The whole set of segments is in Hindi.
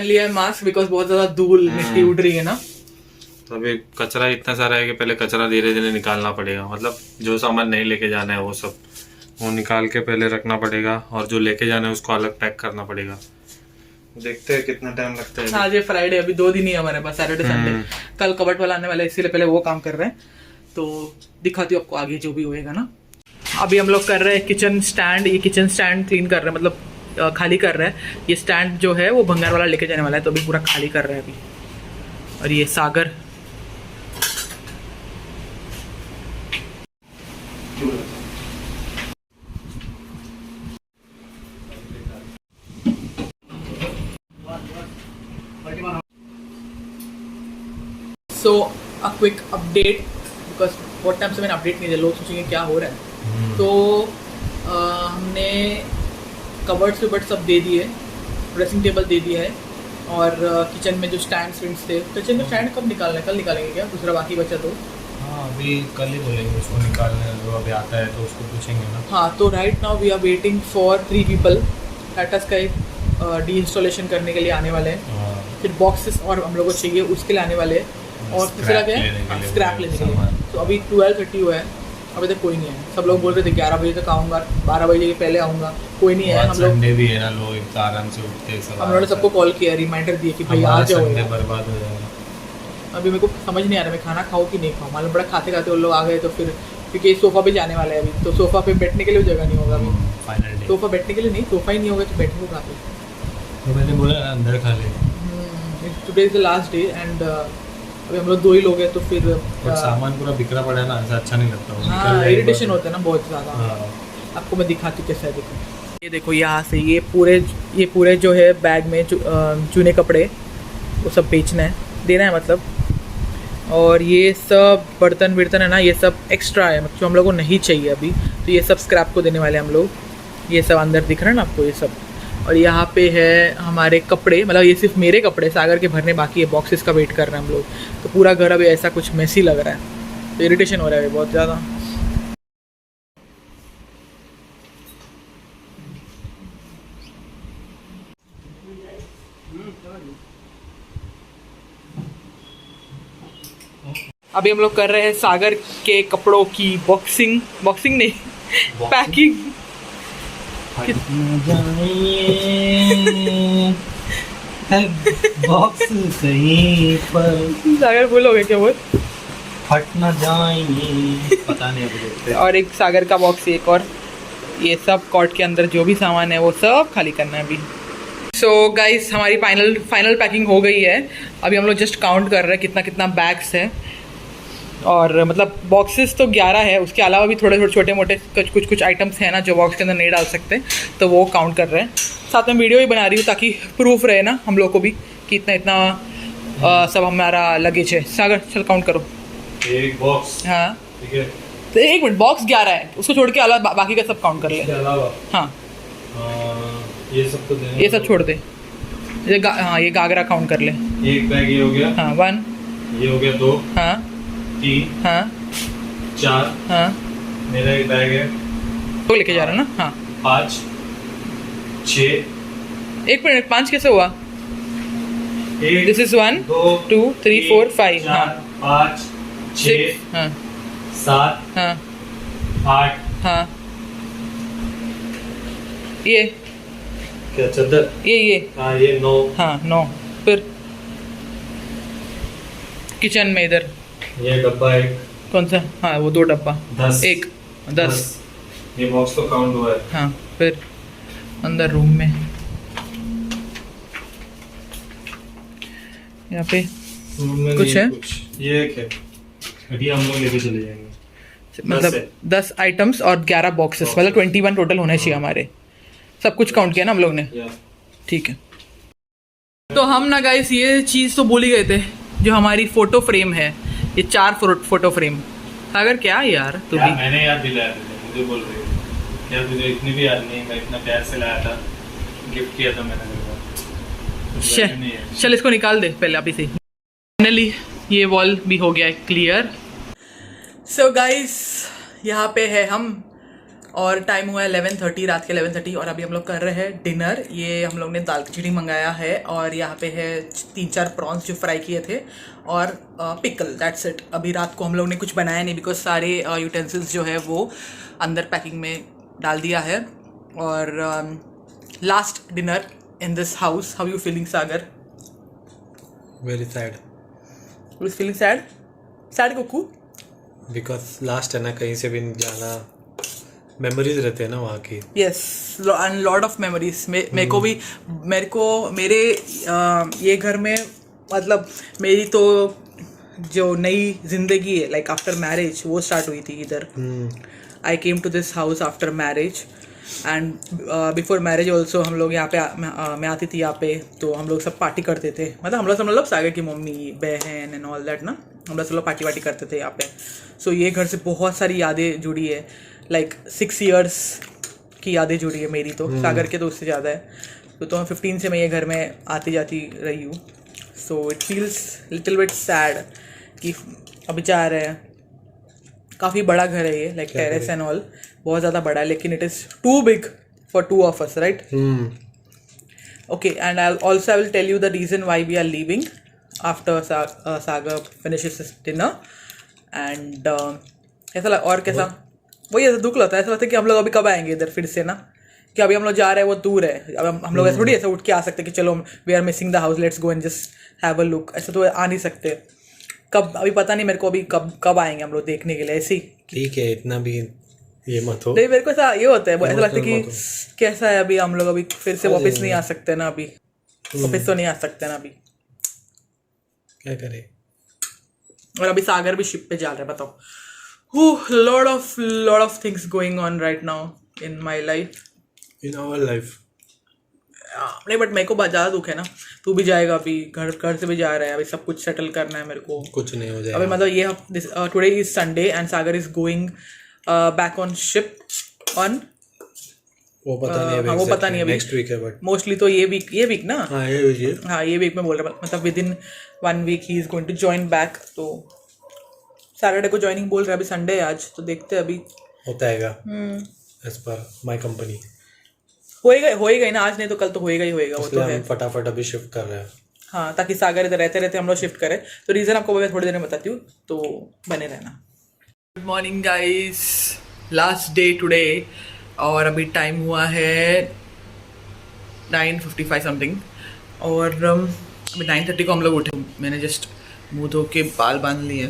लिया है मास्क बिकॉज बहुत ज्यादा धूल मिट्टी उड़ रही है ना। तो अभी कचरा इतना सारा है कि पहले कचरा धीरे धीरे निकालना पड़ेगा, मतलब जो सामान नहीं लेके जाना है वो सब वो निकाल के पहले रखना पड़ेगा, और जो लेके जाना है उसको अलग पैक करना पड़ेगा। देखते हैं कितना टाइम लगता है। आज ये फ्राइडे, अभी 2 दिन ही है हमारे पास, सैटरडे संडे। कल कबट वाला आने वाला है, इसीलिए पहले वो काम कर रहे हैं, तो दिखाती हूँ आपको आगे जो भी होएगा ना। अभी हम लोग कर रहे हैं किचन स्टैंड, ये किचन स्टैंड क्लीन कर रहे हैं, मतलब खाली कर रहे हैं। ये स्टैंड जो है वो भंगार वाला लेके जाने वाला है, तो अभी पूरा खाली कर रहे हैं अभी। और ये सागर सो अ क्विक अपडेट, बिकॉज बहुत टाइम से मैंने अपडेट नहीं दिया, लोग सोचेंगे क्या हो रहा है। तो हमने कबर्ड्स वबर्ड सब दे दिए, ड्रेसिंग टेबल दे दिया है, और किचन में जो स्टैंड स्विंड्स थे, किचन में स्टैंड कब निकालना है? कल निकालेंगे क्या? दूसरा बाकी बचा तो हाँ अभी कल ही बोलेंगे उसको निकालने, जो अभी आता है तो उसको पूछेंगे ना। हाँ, तो right now we are waiting for 3 people. Tata Sky the installation करने के लिए आने वाले हैं, फिर बॉक्सेस और हम लोग को चाहिए उसके लिए आने वाले हैं, और तीसरा क्या है? स्क्रैप लेने के लिए। तो अभी 12:30 हुआ है, अभी तक कोई नहीं है। सब लोग बोल रहे थे 11 बजे तक आऊँगा, 12 बजे के पहले आऊँगा, कोई नहीं है। हम लोग भी है ना, लोग आराम से उठते सब। हम लोगों ने सबको कॉल किया, रिमाइंडर दिए कि भाई आ जाओ। बर्बाद हो जाएगा। अभी मेरे को समझ नहीं आ रहा मैं खाना खाऊँ कि नहीं खाऊँ, मालूम पड़ा खाते खाते वो लोग आ गए, तो फिर क्योंकि सोफ़ा पे जाने वाला है अभी, तो सोफ़ा पे बैठने के लिए जगह नहीं होगा अभी। फाइनल डे सोफ़ा बैठने के लिए नहीं, सोफ़ा ही नहीं होगा तो बैठने को कहाँ पे? तो मैंने बोला अंदर खा ले। Today is the last day and अभी हम लोग 2 ही लोग हैं, तो फिर सामान पूरा बिखरा पड़ा है ना, ऐसा अच्छा नहीं लगता। हाँ, इरिटेशन होता है ना बहुत ज़्यादा। आपको मैं दिखाती हूँ कैसा है, देखो ये देखो यहाँ से ये पूरे जो है बैग में चुने कपड़े वो सब बेचना है, देना है मतलब। और ये सब बर्तन है ना, ये सब एक्स्ट्रा है, मतलब जो हम लोग को नहीं चाहिए अभी, तो ये सब स्क्रैप को देने वाले हैं हम लोग। ये सब अंदर दिख रहा है ना आपको, ये सब। और यहाँ पे है हमारे कपड़े, मतलब ये सिर्फ मेरे कपड़े, सागर के भरने बाकी है, बॉक्सेस का वेट कर रहे हैं हम लोग। तो पूरा घर अभी ऐसा कुछ मेसी लग रहा है, तो इरिटेशन हो रहा है बहुत ज़्यादा। अभी हम लोग कर रहे हैं सागर के कपड़ों की बॉक्सिंग नहीं पैकिंग। बॉक्स कहीं पर सागर बोलोगे क्या? वो फट ना जाएंगे, पता नहीं अभी देखते। और एक सागर का बॉक्स, एक और ये सब कॉट के अंदर जो भी सामान है वो सब खाली करना है अभी। सो गाइस, हमारी फाइनल पैकिंग हो गई है। अभी हम लोग जस्ट काउंट कर रहे हैं कितना बैग्स है, और मतलब बॉक्सेस तो 11 है, उसके अलावा भी थोड़े छोटे मोटे कुछ आइटम्स हैं ना जो बॉक्स के अंदर नहीं डाल सकते, तो वो काउंट कर रहे हैं। साथ में वीडियो ही बना रही हूँ ताकि प्रूफ रहे ना हम लोग को भी कि इतना सब हमारा लगेज है। सागर चल काउंट करो। एक बॉक्स, हाँ ठीक है, तो 1 मिनट, बॉक्स 11 है, उसको छोड़ के अलावा बाकी का सब काउंट कर ले। हाँ ये सब तो देना, ये सब छोड़ दे। हाँ ये गागरा काउंट कर ले। एक बैग ये हो गया, हाँ 1, ये हो गया 2, हाँ 3, हाँ 4, हाँ, मेरा एक बैग है, तो लेके जा रहा ना। हाँ 5, 6, 1 मिनट, 5 कैसे हुआ? दिस इज 1 2 3 4 5, हाँ 5 6 हाँ 7 हाँ 8, हाँ, ये क्या चादर, ये हाँ ये 9, हाँ 9। फिर किचन में इधर ये डब्बा एक, कौन सा? हाँ वो 2 डब्बा, 10, 10। ये बॉक्स तो काउंट हुआ है। हाँ फिर अंदर रूम में यहाँ पे कुछ है, ये एक है, अभी हम लोग लेके चले जाएंगे। मतलब 10 आइटम्स और 11 बॉक्सेस, मतलब 21 टोटल होने चाहिए हमारे। सब कुछ काउंट किया ना हम लोग ने, ठीक है। तो हम ना गाइस ये चीज़ तो भूल ही गए थे, जो हमारी फोटो फ्रेम है, ये 4 फोटो फ्रेम। सागर क्या यार तू भी, मैंने याद दिलाया तुझे, मुझे बोल रही है क्या? तुझे इतनी भी याद नहीं? मैं इतना प्यार से लाया था, गिफ्ट किया था मैंने। चल इसको निकाल दे पहले अभी से। फाइनली ये वॉल भी हो गया है क्लियर। सो गाइस यहाँ पे है हम, और टाइम हुआ है 11:30, रात के 11:30, और अभी हम लोग कर रहे हैं डिनर। ये हम लोग ने दाल खिचड़ी मंगाया है, और यहाँ पे है 3-4 प्रॉन्स जो फ्राई किए थे, और पिकल, दैट्स इट। अभी रात को हम लोग ने कुछ बनाया नहीं, बिकॉज सारे यूटेंसिल्स जो है वो अंदर पैकिंग में डाल दिया है। और last dinner in this house. How you feeling Sagar? Very sad. You feeling sad? Sad Kuku? Because last है ना, कहीं से भी नहीं जाना, मेमोरीज रहते हैं ना वहाँ की। Yes, and lot of memories. मेरे को मेरे ये घर में, मतलब मेरी तो जो नई जिंदगी है, लाइक आफ्टर मैरिज, वो स्टार्ट हुई थी इधर। I came to this house after marriage, and before marriage also हम लोग यहाँ पे मैं आती थी यहाँ पे, तो हम लोग सब पार्टी करते थे। मतलब हम लोग सब, मतलब सागर की मम्मी, बहन एंड ऑल दैट ना, हम लोग सब लोग पार्टी वार्टी करते थे यहाँ पे। सो ये घर से बहुत सारी यादें जुड़ी है, लाइक 6 years की यादें जुड़ी है मेरी तो। सागर के तो उससे ज़्यादा है। तो 15 से मैं ये घर में आती जाती रही हूँ। So it feels little bit sad कि अभी जा रहे हैं। काफ़ी बड़ा घर है ये, लाइक टेरेस एंड ऑल, बहुत ज़्यादा बड़ा है, लेकिन it is too big for 2 of us, right? Okay, and I will tell you the reason why we are leaving after Sagar finishes his dinner. And कैसा लगा? और कैसा? वही ऐसा दुख लगता है, ऐसा लगता है कि हम लोग अभी कब आएंगे इधर फिर से ना, कि अभी हम लोग जा रहे हैं, वो दूर है। अब हम लोग ऐसा थोड़ी ऐसा उठ के आ सकते कि चलो we are missing the house, let's go and just have a look. ऐसा तो आ नहीं सकते। कब, अभी पता नहीं मेरे को अभी कब आएंगे हम लोग देखने के लिए। ऐसे ही ठीक है, इतना भी ये मत हो। नहीं, मेरे को ऐसा ये होता है, ऐसा लगता है कि कैसा है, अभी हम लोग अभी फिर से वापस नहीं आ सकते ना, अभी वापस तो नहीं आ सकते ना, अभी क्या करें। और अभी सागर भी शिप पे जा रहा है, बताओ। lot of things going on right now in my life, in our life. नहीं, बट मेरे को ज़्यादा दुख है ना। तू भी जाएगा अभी, घर से भी जा रहा है, अभी सब कुछ सेटल करना है मेरे को। कुछ नहीं हो जाएगा अभी, मतलब ये today is Sunday and Sagar is going back on ship on, वो पता नहीं अभी, वो पता नहीं अभी, नेक्स्ट वीक है, बट मोस्टली तो ये वीक ना। ये वीक में बोल रहा, मतलब विद इन 1 week ही is going to join back. तो सैटरडे को ज्वाइनिंग बोल रहा है, अभी संडे है आज, तो देखते हैं अभी होता है एज पर माय कंपनी। होएगा ही ना, आज नहीं तो कल तो होएगा ही होएगा। वो तो है, फटाफट अभी शिफ्ट कर रहे हैं। हाँ, ताकि सागर इधर रहते हम लोग शिफ्ट करें। तो रीज़न आपको मैं थोड़ी देर में बताती हूँ, तो बने रहना। Good morning guys, last day today, और अभी टाइम हुआ है 9:55 समथिंग, और अभी 9:30 को हम लोग उठे। मैंने जस्ट मुँह धो के बाल बांध लिए,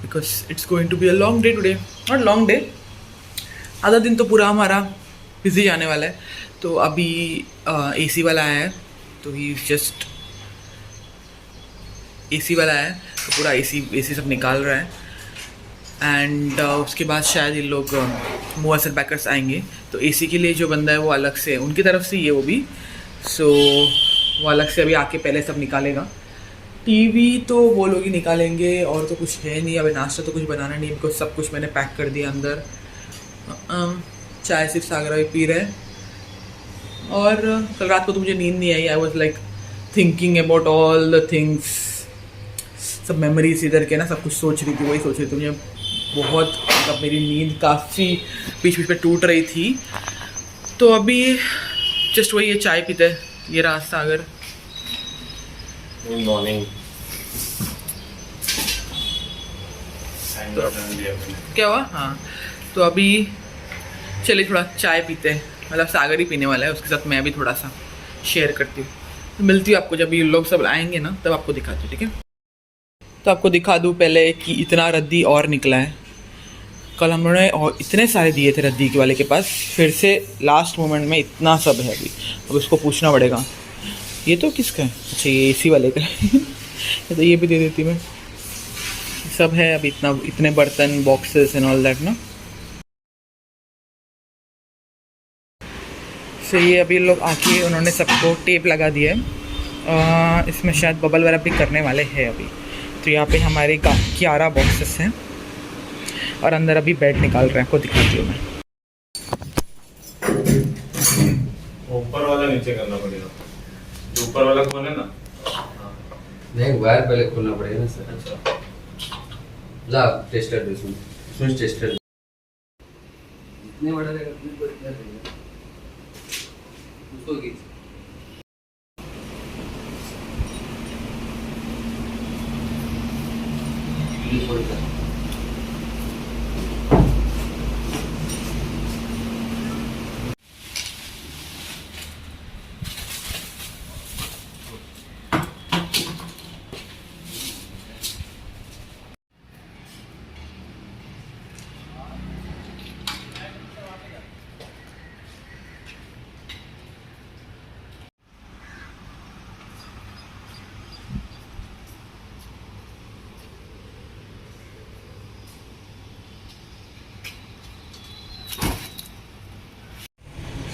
because it's going to be a long day today. Not long day, आधा दिन तो पूरा हमारा बिजी जाने वाला है। तो अभी AC वाला आया है, तो ही जस्ट AC वाला आया है, तो पूरा AC सब निकाल रहा है। एंड उसके बाद शायद ये लोग मुअस्सर पैकर्स आएंगे, तो AC के लिए जो बंदा है वो अलग से, उनकी तरफ से ये वो भी, सो वो अलग से अभी आके पहले सब निकालेगा। टीवी तो वो लोग ही निकालेंगे, और तो कुछ है नहीं। अभी नाश्ता तो कुछ बनाना नहीं, बिकॉज सब कुछ मैंने पैक कर दिया अंदर। चाय सिर्फ सागर अभी पी रहे हैं। और कल रात को तो मुझे नींद नहीं आई। I was like thinking about all the things, सब मेमोरीज इधर के ना, सब कुछ सोच रही थी, वही सोच रही थी। मुझे बहुत, मतलब मेरी नींद काफ़ी बीच में टूट रही थी। तो अभी जस्ट वही है, चाय पीते हैं। ये रहा सागर। Good morning. क्या हुआ? हाँ, तो अभी चलिए थोड़ा चाय पीते हैं। मतलब सागर ही पीने वाला है, उसके साथ मैं भी थोड़ा सा शेयर करती हूँ। तो मिलती हूँ आपको जब ये लोग सब आएंगे ना, तब आपको दिखाती हूँ, ठीक है? तो आपको दिखा दूँ पहले कि इतना रद्दी और निकला है। कल हम लोगों ने और इतने सारे दिए थे रद्दी वाले के पास, फिर से लास्ट मोमेंट में इतना सब है अभी। अब उसको पूछना पड़ेगा, ये तो किसका है? अच्छा, ये AC वाले का है। तो ये भी दे देती मैं। सब है अभी, इतने बर्तन, बॉक्सेस एंड ऑल दैट ना। सो ये अभी लोग आके उन्होंने सबको टेप लगा दिया है। इसमें शायद बबल वगैरह भी करने वाले हैं अभी। तो यहाँ पे हमारे 11 बॉक्सेस हैं, और अंदर अभी बेड निकाल रहे हैं। आपको दिखाती हूँ मैं। ऊपर वाला नीचे करना पड़ेगा, जो ऊपर वाला खोले ना। नहीं, वायर पहले खोलना पड़ेगा ना सर। अच्छा, ला टेस्टर दे, इसमें टेस्टर। नहीं बड़ा रहेगा, बिल्कुल इधर रहेगा। उसको खींच। ये छोड़ दे।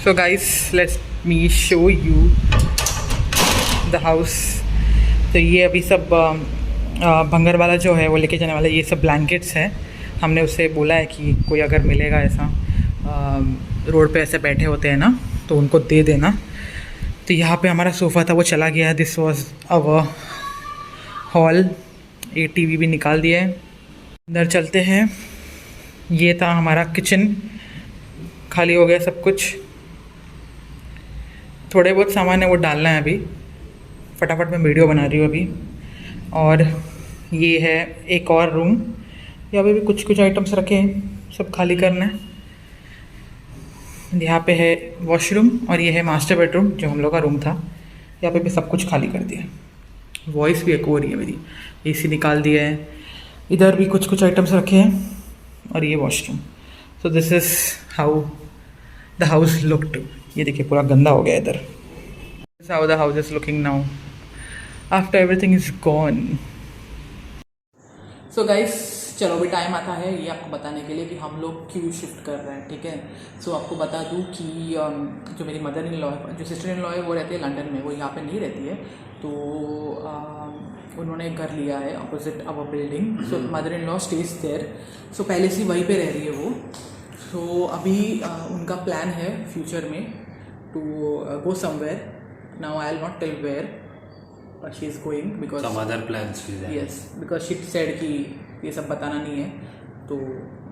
So guys, let me show you the house. तो ये अभी सब भंगर वाला जो है वो लेके जाने वाला है। ये सब ब्लैंकेट्स हैं। हमने उससे बोला है कि कोई अगर मिलेगा ऐसा रोड पे ऐसे बैठे होते हैं ना, तो उनको दे देना। तो यहाँ पे हमारा सोफ़ा था वो चला गया है। This was our hall. ये टीवी भी निकाल दिया है। अंदर चलते हैं। ये था हमारा किचन, खाली हो गया सब कुछ। थोड़े बहुत सामान है वो डालना है अभी, फटाफट मैं वीडियो बना रही हूँ अभी। और ये है एक और रूम, यहाँ पे भी कुछ कुछ आइटम्स रखे हैं, सब खाली करना है। यहाँ पे है वॉशरूम और ये है मास्टर बेडरूम जो हम लोग का रूम था। यहाँ पे भी सब कुछ खाली कर दिया। वॉइस भी एको हो रही है मेरी। एसी निकाल दिया है। इधर भी कुछ कुछ आइटम्स रखे हैं और ये washroom. So this is how the house looked. ये देखिए पूरा गंदा हो गया इधर। This how the house is looking now after everything is gone. So guys, चलो अभी टाइम आता है ये आपको बताने के लिए कि हम लोग क्यों शिफ्ट कर रहे हैं, ठीक है। सो आपको बता दूं कि जो मेरी मदर इन लॉ है, जो सिस्टर इन लॉ है वो रहती है लंदन में, वो यहाँ पे नहीं रहती है। तो उन्होंने घर लिया है opposite our building. So mother in law stays there. So पहले से वहीं पे रह रही है वो। सो अभी उनका प्लान है फ्यूचर में to go somewhere. Now I will not tell where she is going because some other plans भी हैं। यस, बिकॉज शी सेड कि ये सब बताना नहीं है, तो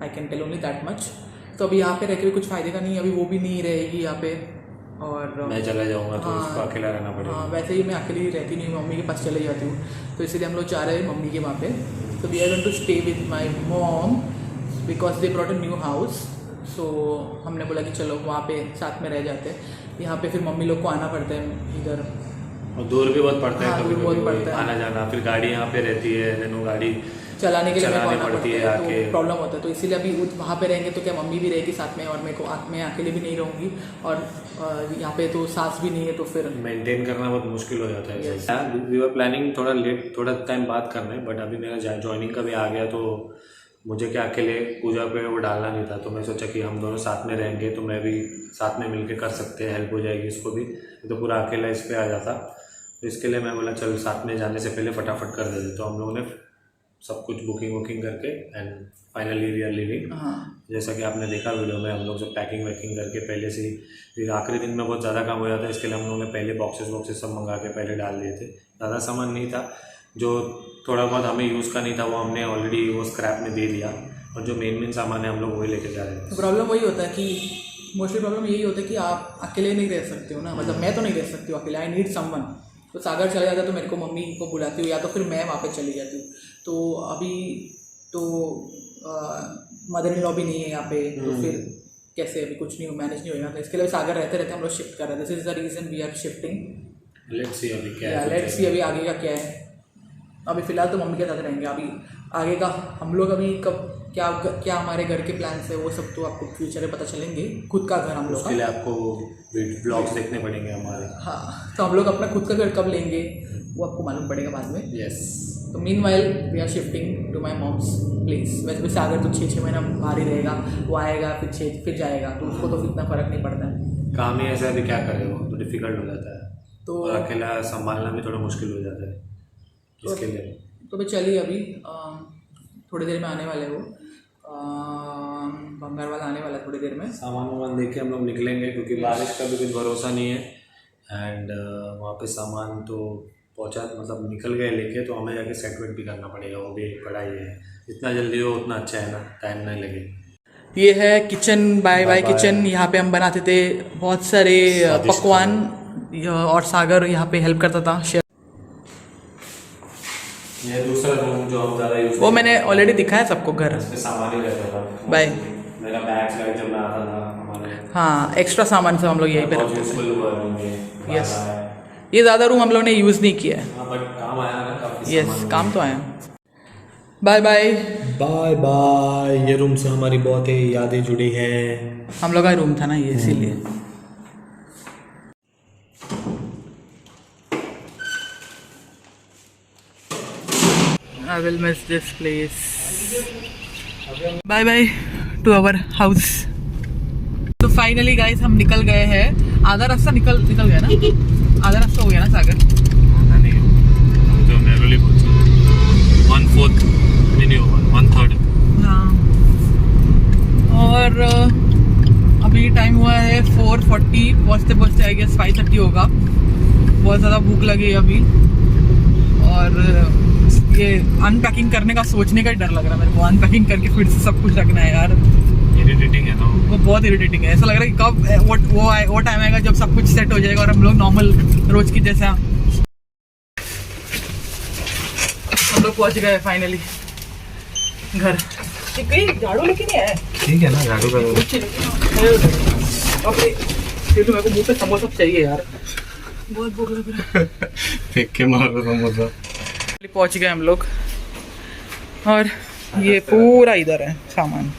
I can tell only that much. तो अभी यहाँ पे रह के भी कुछ फ़ायदे का नहीं है, अभी वो भी नहीं रहेगी यहाँ पे। और मैं चला जाऊंगा तो हाँ, उसको अकेला रहना पड़ेगा। हाँ, वैसे ही मैं अकेली रहती नहीं हूँ, मम्मी के पास चले जाती हूँ। तो इसलिए हम लोग जा रहे हैं मम्मी के वहाँ पे। तो we are going to stay with my mom because they brought a new house. So हमने बोला कि चलो वहाँ पे साथ में रह जाते हैं। यहाँ पे फिर मम्मी लोग को आना पड़ता है इधर, और दूर भी बहुत पड़ता है। हाँ, कभी दूर बहुत कभी पड़ता है। आना जाना, फिर गाड़ी यहाँ पे रहती है, देन वो गाड़ी चलाने के लिए मेरे को चलानी आना पड़ती है पड़ता है, आके। तो प्रॉब्लम होता है। तो इसीलिए अभी वहाँ पे रहेंगे तो क्या मम्मी भी रहेगी साथ में, और मेरे को मैं अकेले भी नहीं रहूँगी। और यहाँ पे तो सास भी नहीं है, तो फिर मेंटेन करना बहुत मुश्किल हो जाता है। Yes. वी वर प्लानिंग थोड़ा लेट, थोड़ा टाइम बात करना है, बट अभी मेरा ज्वाइनिंग का भी आ गया, तो मुझे क्या अकेले पूजा पे वो डालना नहीं था। तो मैं सोचा कि हम दोनों साथ में रहेंगे तो मैं भी साथ में मिलके कर सकते हैं, हेल्प हो जाएगी इसको भी। तो पूरा अकेला इस पे आ जाता, तो इसके लिए मैं बोला चल साथ में जाने से पहले फटाफट कर देते। तो हम लोगों ने सब कुछ बुकिंग करके and finally we are living. हाँ, जैसा कि आपने देखा वीडियो में, हम लोग जब पैकिंग वैकिंग करके पहले से ही, फिर आखिरी दिन में बहुत ज़्यादा काम हो जाता है, इसके लिए हम लोगों ने पहले बॉक्सेस सब मंगा के पहले डाल दिए थे। ज़्यादा सामान नहीं था, जो थोड़ा बहुत हमें यूज़ का नहीं था वो हमने ऑलरेडी वो स्क्रैप में दे दिया, और जो मेन सामान है हम लोग वही लेके जा रहे हैं। तो प्रॉब्लम वही होता है कि मोस्टली प्रॉब्लम यही होता है कि आप अकेले नहीं रह सकते हो ना। मतलब मैं तो नहीं रह सकती हूँ अकेले, आई नीड समवन। तो सागर चला जाता है तो मेरे को मम्मी को बुलाती हूँ, या तो फिर मैं वहाँ पे चली जाती हूँ। तो अभी तो मदर इन लॉ भी नहीं है यहाँ पे, तो फिर कैसे अभी कुछ नहीं मैनेज नहीं होगा। तो इसके लिए सागर रहते रहते हम लोग शिफ्ट कर रहे हैं। This is the reason we are shifting. Let's see अभी क्या है। लेट्स सी अभी आगे का क्या है। अभी फ़िलहाल तो मम्मी के साथ रहेंगे। अभी आगे का हम लोग अभी कब क्या क्या हमारे घर के प्लान्स है वो सब तो आपको फ्यूचर में पता चलेंगे। खुद का घर हम लोग उसके लिए आपको ब्लॉग्स देखने पड़ेंगे हमारे। हाँ, तो हम लोग अपना खुद का घर कब लेंगे वो आपको मालूम पड़ेगा बाद में। यस। तो meanwhile we are shifting to my mom's place. वैसे भी सागर तो 6 महीना बाहर ही रहेगा, वो आएगा फिर जाएगा, तो उसको तो इतना फ़र्क नहीं पड़ता है। काम ही ऐसा है, क्या करे, वो तो डिफ़िकल्ट हो जाता है, तो और अकेला संभालना भी थोड़ा मुश्किल हो जाता है इसके लिए। तो भाई चलिए अभी थोड़ी देर में आने वाले हो, बंगार वाला आने वाला है थोड़ी देर में। सामान वामान देख के हम लोग निकलेंगे, क्योंकि बारिश का भी कुछ भरोसा नहीं है। एंड वहाँ पे सामान तो पहुँचा, मतलब निकल गए लेके, तो हमें जाके सेटमेंट भी करना पड़ेगा, वो भी एक पढ़ाई है। जितना जल्दी हो उतना अच्छा है ना, टाइम नहीं लगे। ये है किचन, बाय बाय किचन। यहाँ पे हम बनाते थे बहुत सारे पकवान और सागर यहाँ पे हेल्प करता था। ये दूसरा रूम जो हम ज़्यादा यूज वो मैंने ऑलरेडी दिखाया सबको घर। इसमें सामान ही रहता था। बाय। मेरा बैग वैग जब मैं आता था हमारे, हाँ, एक्स्ट्रा सामान सब हम लोग यहीं पे बहुत रखते यूजफुल हुआ रूम ये। Yes. ये ज़्यादा रूम हम लोग ने यूज़ नहीं किया है। हाँ बट काम आया ना काफी। यस, काम तो आया। Bye bye. Bye bye. ये रूम से हमारी बहुत ही यादें जुड़ी हैं। हम लोग का रूम था ना ये, इसीलिए। I will miss this place. Bye bye to our house. तो फाइनली गाइस हम निकल गए हैं। आधा रास्ता निकल गया ना, आधा रास्ता हो गया ना सागर। नहीं तो नेरोली पहुंचे 1/4 भी नहीं होगा, 1/3। हाँ, और अभी टाइम हुआ है 4:40। पहुँचते पहुँचते आई गेस 5:30 होगा। बहुत ज़्यादा भूख लगी है अभी, और ये अनपैकिंग करने का सोचने का ही डर लग रहा है मेरे को। अनपैकिंग करके फिर से सब कुछ रखना है यार, इरिटेटिंग है ना वो बहुत इरिटेटिंग है। ऐसा लग रहा है कि कब वो टाइम आएगा जब सब कुछ सेट हो जाएगा और हम लोग नॉर्मल रोज की जैसा। हम लोग पहुंच गए फाइनली घर। कहीं झाड़ू लेके नहीं आए? ठीक है ना, झाड़ू का मेरे को मुँह पे समोसा चाहिए यार, बहुत भूख लग रहा है। फेंक के मारो समोसा। पहुंच गए हम लोग, और ये पूरा इधर है सामान।